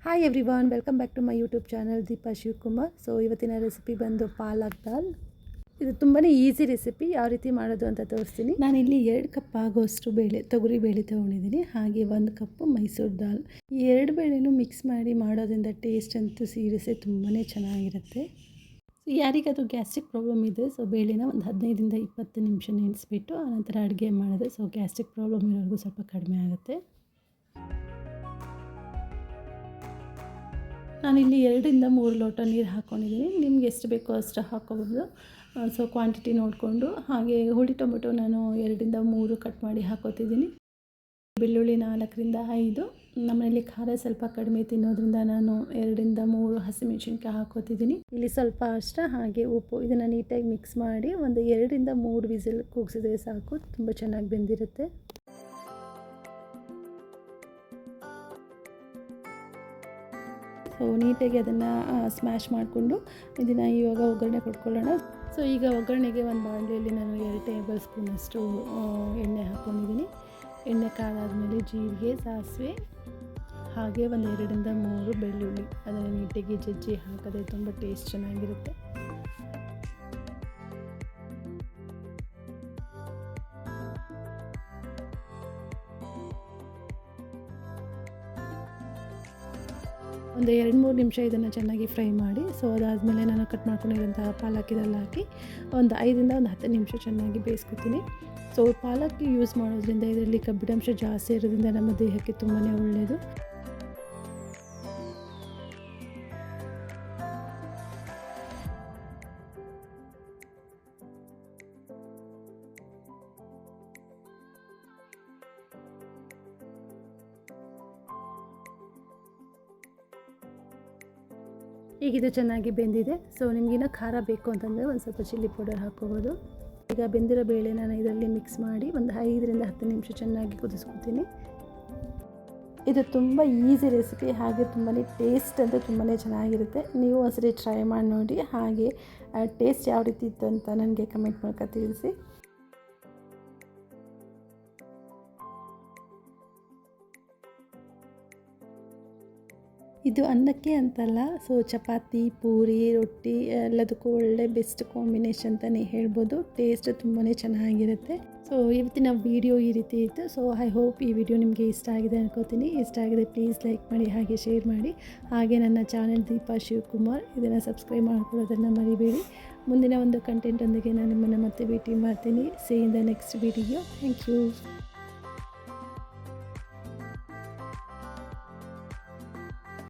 Hi everyone, welcome back to my YouTube channel Deepa Shivakumar. So ಇವತ್ತಿನ recipe ಬಂದು ಪಾಲಕ್ ದಾಲ್. ಇದು ತುಂಬಾ ಈಸಿ ರೆಸಿಪಿ. ಯಾವ ರೀತಿ ಮಾಡೋದು ಅಂತ ತೋರಿಸ್ತೀನಿ. ನಾನಿಲ್ಲಿ 2 ಕಪ್ ಆಗೋಷ್ಟು ತೊಗರಿ ಬೇಳೆ ತೊಗೊಂಡಿದ್ದೀನಿ. ಹಾಗೆ 1 ಕಪ್ಪು ಮೈಸೂರು ದಾಲ್. ಈ 2 ಬೇಳೆನೂ ಮಿಕ್ಸ್ ಮಾಡಿ ಮಾಡೋದ್ರಿಂದ ಟೇಸ್ಟ್ ಅಂತೂ ಸೀರಿಯಸ್ಸೇ ತುಂಬಾ ಚೆನ್ನಾಗಿರುತ್ತೆ. ಯಾರಿಗದು ಗ್ಯಾಸ್ಟ್ರಿಕ್ ಪ್ರಾಬ್ಲಮ್ ಇದೆ, ಸೊ ಬೇಳೆನ ಒಂದು 15ರಿಂದ 20 ನಿಮಿಷ ನೆನೆಸ್ಬಿಟ್ಟು ಆನಂತರ ಅಡುಗೆ ಮಾಡಿದ್ರೆ ಸೊ ಗ್ಯಾಸ್ಟ್ರಿಕ್ ಪ್ರಾಬ್ಲಮ್ ಇರೋರಿಗೂ ಸ್ವಲ್ಪ ಕಡಿಮೆ ಆಗುತ್ತೆ. ನಾನಿಲ್ಲಿ 2ರಿಂದ 3 ಲೋಟ ನೀರು ಹಾಕ್ಕೊಂಡಿದ್ದೀನಿ. ನಿಮ್ಗೆ ಎಷ್ಟು ಬೇಕೋ ಅಷ್ಟು ಹಾಕ್ಕೋಬೋದು. ಸೊ ಕ್ವಾಂಟಿಟಿ ನೋಡಿಕೊಂಡು. ಹಾಗೆ ಹುಳಿ ಟೊಮೆಟೊ ನಾನು 2ರಿಂದ 3 ಕಟ್ ಮಾಡಿ ಹಾಕ್ಕೋತಿದ್ದೀನಿ. ಬೆಳ್ಳುಳ್ಳಿ 4ರಿಂದ 5. ನಮ್ಮನೇಲಿ ಖಾರ ಸ್ವಲ್ಪ ಕಡಿಮೆ ತಿನ್ನೋದ್ರಿಂದ ನಾನು 2ರಿಂದ 3 ಹಸಿಮೆಣಸಿನ್ಕಾಯಿ ಹಾಕ್ಕೋತಿದ್ದೀನಿ. ಇಲ್ಲಿ ಸ್ವಲ್ಪ ಅರಿಶಿನ ಹಾಗೆ ಉಪ್ಪು, ಇದನ್ನು ನೀಟಾಗಿ ಮಿಕ್ಸ್ ಮಾಡಿ ಒಂದು 2ರಿಂದ 3 ವಿಸಿಲ್ ಕೂಗಿಸಿದ್ರೆ ಸಾಕು. ತುಂಬ ಚೆನ್ನಾಗಿ ಬೆಂದಿರುತ್ತೆ. ಸೊ ನೀಟಾಗಿ ಅದನ್ನು ಸ್ಮ್ಯಾಶ್ ಮಾಡಿಕೊಂಡು ಇದನ್ನು ಇವಾಗ ಒಗ್ಗರಣೆ ಕೊಟ್ಕೊಳ್ಳೋಣ. ಸೊ ಈಗ ಒಗ್ಗರಣೆಗೆ ಒಂದು ಬಾಣಲೆಯಲ್ಲಿ ನಾನು 2 ಟೇಬಲ್ ಸ್ಪೂನಷ್ಟು ಎಣ್ಣೆ ಹಾಕ್ಕೊಂಡಿದ್ದೀನಿ. ಎಣ್ಣೆ ಕಾದಾದಮೇಲೆ ಜೀರಿಗೆ, ಸಾಸಿವೆ ಹಾಗೆ ಒಂದು 2ರಿಂದ 3 ಬೆಳ್ಳುಳ್ಳಿ, ಅದನ್ನು ನೀಟಾಗಿ ಜಜ್ಜಿ ಹಾಕಿದ್ರೆ ತುಂಬ ಟೇಸ್ಟ್ ಚೆನ್ನಾಗಿರುತ್ತೆ. ಒಂದು 2-3 ನಿಮಿಷ ಇದನ್ನು ಚೆನ್ನಾಗಿ ಫ್ರೈ ಮಾಡಿ. ಸೊ ಅದಾದಮೇಲೆ ನಾನು ಕಟ್ ಮಾಡ್ಕೊಂಡಿರೋಂಥ ಪಾಲಕ್ ಇದೆಲ್ಲ ಹಾಕಿ ಒಂದು 5ರಿಂದ 10 ನಿಮಿಷ ಚೆನ್ನಾಗಿ ಬೇಯಿಸ್ಕೊತೀನಿ. ಸೊ ಪಾಲಕ್ ಯೂಸ್ ಮಾಡೋದ್ರಿಂದ ಇದರಲ್ಲಿ ಕಬ್ಬಿಣಾಂಶ ಜಾಸ್ತಿ ಇರೋದ್ರಿಂದ ನಮ್ಮ ದೇಹಕ್ಕೆ ತುಂಬಾ ಒಳ್ಳೆಯದು. ಈಗಿದು ಚೆನ್ನಾಗಿ ಬೆಂದಿದೆ. ಸೊ ನಿಮಗಿನ್ನ ಖಾರ ಬೇಕು ಅಂತಂದರೆ ಒಂದು ಸ್ವಲ್ಪ ಚಿಲ್ಲಿ ಪೌಡರ್ ಹಾಕ್ಕೋಬೋದು. ಈಗ ಬೆಂದಿರೋ ಬೇಳೆ ನಾನು ಇದರಲ್ಲಿ ಮಿಕ್ಸ್ ಮಾಡಿ ಒಂದು 5ರಿಂದ 10 ನಿಮಿಷ ಚೆನ್ನಾಗಿ ಕುದಿಸ್ಕೊತೀನಿ. ಇದು ತುಂಬ ಈಸಿ ರೆಸಿಪಿ, ಹಾಗೆ ತುಂಬಾ ಟೇಸ್ಟ್ ಅಂತ ತುಂಬಾ ಚೆನ್ನಾಗಿರುತ್ತೆ. ನೀವು ಒಂದ್ಸರಿ ಟ್ರೈ ಮಾಡಿ ನೋಡಿ. ಹಾಗೆ ಟೇಸ್ಟ್ ಯಾವ ರೀತಿ ಇತ್ತು ಅಂತ ನನಗೆ ಕಮೆಂಟ್ ಮೂಲಕ ತಿಳಿಸಿ. ಇದು ಅನ್ನಕ್ಕೆ ಅಂತಲ್ಲ, ಸೊ ಚಪಾತಿ, ಪೂರಿ, ರೊಟ್ಟಿ ಎಲ್ಲದಕ್ಕೂ ಒಳ್ಳೆ ಬೆಸ್ಟ್ ಕಾಂಬಿನೇಷನ್ ಅಂತಲೇ ಹೇಳ್ಬೋದು. ಟೇಸ್ಟ್ ತುಂಬಾ ಚೆನ್ನಾಗಿರುತ್ತೆ. ಸೊ ಇವತ್ತಿನ ವಿಡಿಯೋ ಈ ರೀತಿ ಇತ್ತು. ಸೊ ಐ ಹೋಪ್ ಈ ವಿಡಿಯೋ ನಿಮಗೆ ಇಷ್ಟ ಆಗಿದೆ ಅನ್ಕೋತೀನಿ. ಇಷ್ಟ ಆಗಿದೆ ಪ್ಲೀಸ್ ಲೈಕ್ ಮಾಡಿ, ಹಾಗೆ ಶೇರ್ ಮಾಡಿ. ಹಾಗೆ ನನ್ನ ಚಾನಲ್ ದೀಪಾ ಶಿವಕುಮಾರ್ ಇದನ್ನು ಸಬ್ಸ್ಕ್ರೈಬ್ ಮಾಡ್ಕೊಳ್ಳೋದನ್ನು ಮರಿಬೇಡಿ. ಮುಂದಿನ ಒಂದು ಕಂಟೆಂಟೊಂದಿಗೆ ನಾನು ನಿಮ್ಮನ್ನು ಮತ್ತೆ ಭೇಟಿ ಮಾಡ್ತೀನಿ. See in the next video. Thank you.